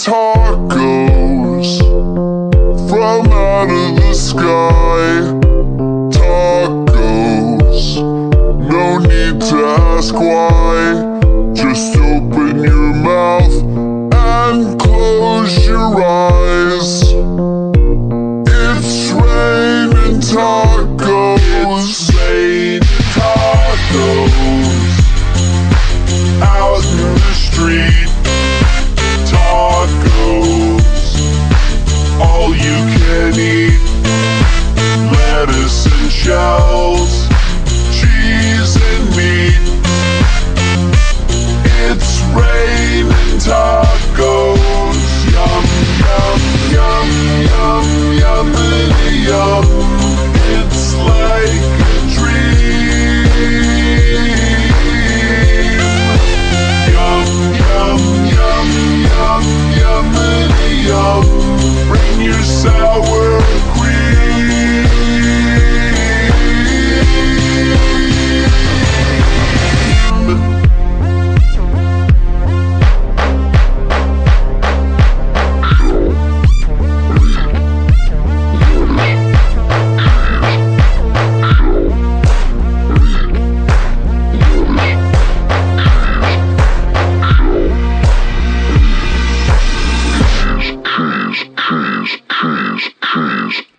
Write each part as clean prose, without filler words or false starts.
tacos from out of the sky. Tacos, no need to ask why. Just open your mouth and close your eyes. It's raining tacos. It's raining tacos out in the street. Tacos, all you can eat. Lettuce and shells, cheese and meat. It's raining tacos. Yum, yum, yum, yum, yummity yum. It's like a dream. Yum, yum, yum, yum, yummity yum. Bring your sour cream.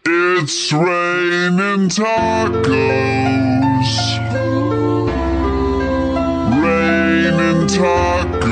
It's raining tacos. Raining tacos.